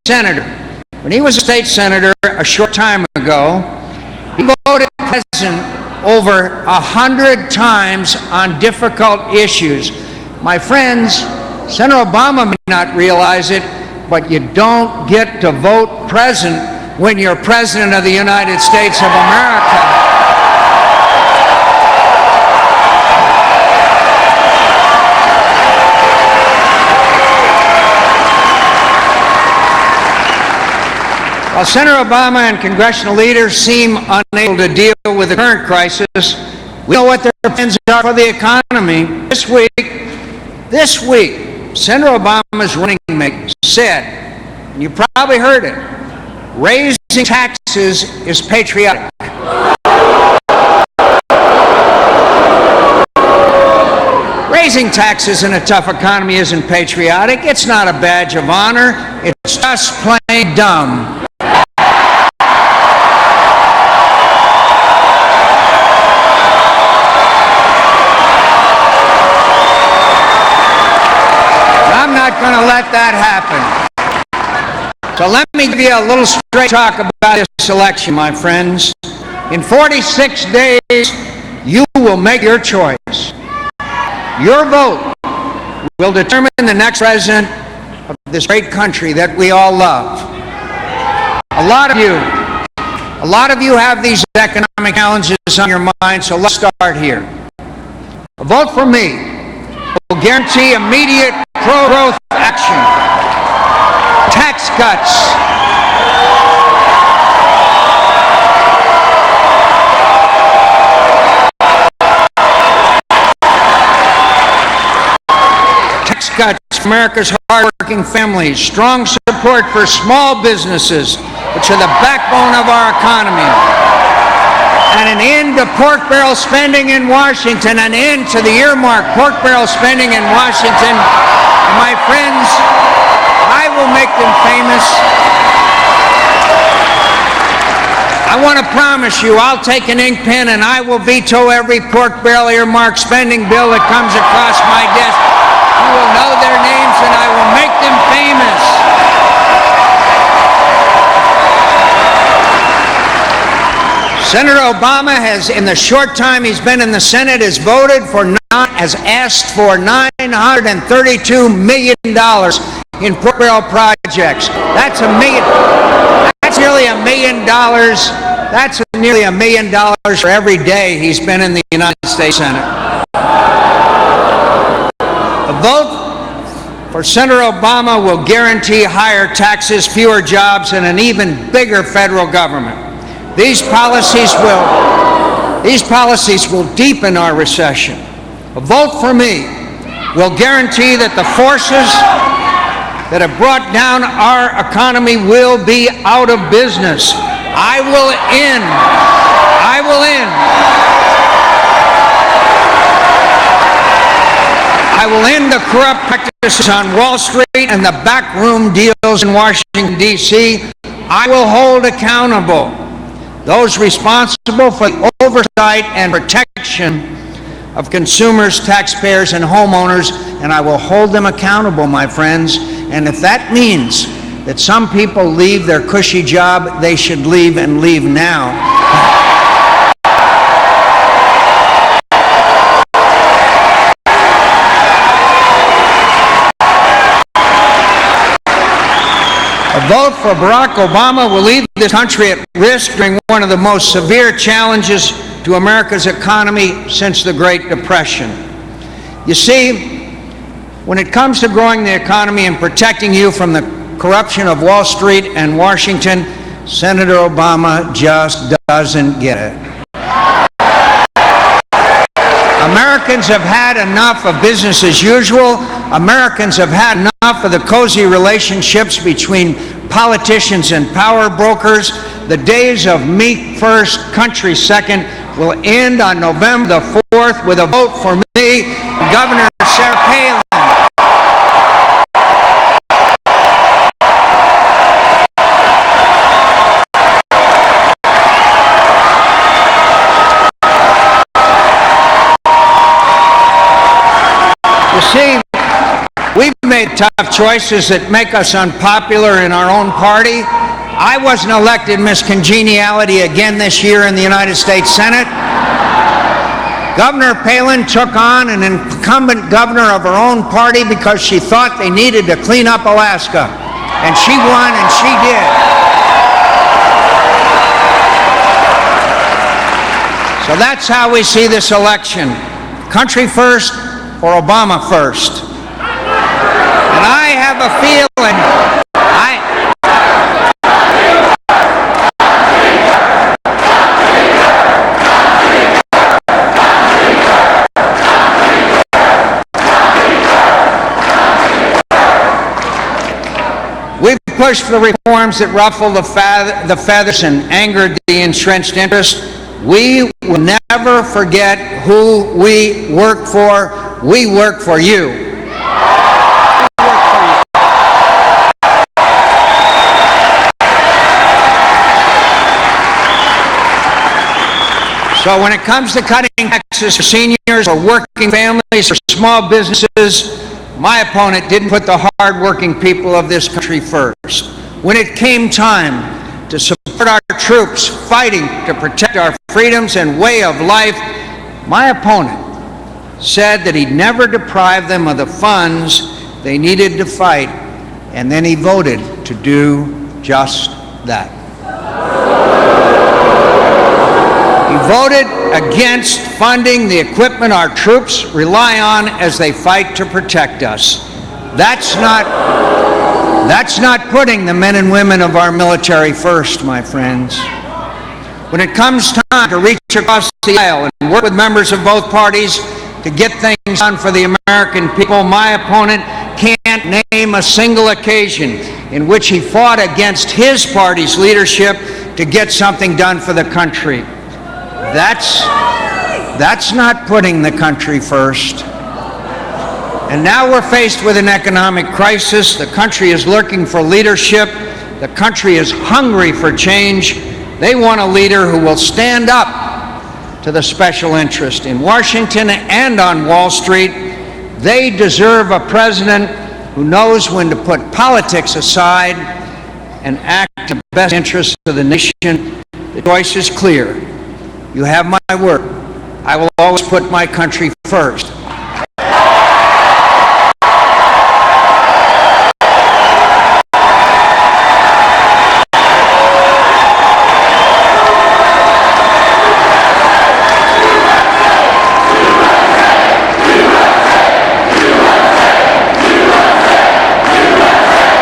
senator. When he was a state senator a short time ago, he voted president over 100 times on difficult issues. My friends, Senator Obama may not realize it, but you don't get to vote president when you're President of the United States of America. While Senator Obama and congressional leaders seem unable to deal with the current crisis, we know what their plans are for the economy. This week, Senator Obama's running mate said, and you probably heard it, raising taxes is patriotic. Raising taxes in a tough economy isn't patriotic. It's not a badge of honor. It's just plain dumb. I'm not going to let that happen. So let me give you a little straight talk about this election, my friends. In 46 days, you will make your choice. Your vote will determine the next president of this great country that we all love. A lot of you have these economic challenges on your mind, so let's start here. A vote for me will guarantee immediate pro-growth action, tax cuts, for America's hardworking families, strong support for small businesses, which are the backbone of our economy, and an end to pork barrel spending in Washington, an end to the earmark pork barrel spending in Washington. And my friends, I will make them famous. I want to promise you, I'll take an ink pen and I will veto every pork barrel earmark spending bill that comes across my desk. You will know their names and I will make them famous. Senator Obama has, in the short time he's been in the Senate, has asked for $932 million in pork barrel projects. That's nearly $1 million. That's nearly $1 million for every day he's been in the United States Senate. A vote for Senator Obama will guarantee higher taxes, fewer jobs, and an even bigger federal government. These policies will deepen our recession. A vote for me will guarantee that the forces that have brought down our economy will be out of business. I will end the corrupt practices on Wall Street and the backroom deals in Washington, D.C. I will hold accountable those responsible for the oversight and protection of consumers, taxpayers, and homeowners, and I will hold them accountable, my friends. And if that means that some people leave their cushy job, they should leave and leave now. A vote for Barack Obama will leave this country at risk during one of the most severe challenges to America's economy since the Great Depression. You see, when it comes to growing the economy and protecting you from the corruption of Wall Street and Washington, Senator Obama just doesn't get it. Americans have had enough of business as usual. Americans have had enough of the cozy relationships between politicians and power brokers. The days of me first, country second will end on November the 4th with a vote for me, Governor Sarah Palin. You see, we've made tough choices that make us unpopular in our own party. I wasn't elected Miss Congeniality again this year in the United States Senate. Governor Palin took on an incumbent governor of her own party because she thought they needed to clean up Alaska. And she won, and she did. So that's how we see this election. Country first or Obama first. And I have a feeling, we've pushed for reforms that ruffle the feathers and angered the entrenched interest. We will never forget who we work for. We work for you. So when it comes to cutting taxes for seniors or working families or small businesses, my opponent didn't put the hard-working people of this country first. When it came time to support our troops fighting to protect our freedoms and way of life, my opponent said that he'd never deprive them of the funds they needed to fight, and then he voted to do just that. He voted against funding the equipment our troops rely on as they fight to protect us. That's not putting the men and women of our military first, my friends. When it comes time to reach across the aisle and work with members of both parties to get things done for the American people, my opponent can't name a single occasion in which he fought against his party's leadership to get something done for the country. That's not putting the country first. And now we're faced with an economic crisis. The country is looking for leadership. The country is hungry for change. They want a leader who will stand up to the special interest in Washington and on Wall Street. They deserve a president who knows when to put politics aside and act in the best interest of the nation. The choice is clear. You have my word. I will always put my country first.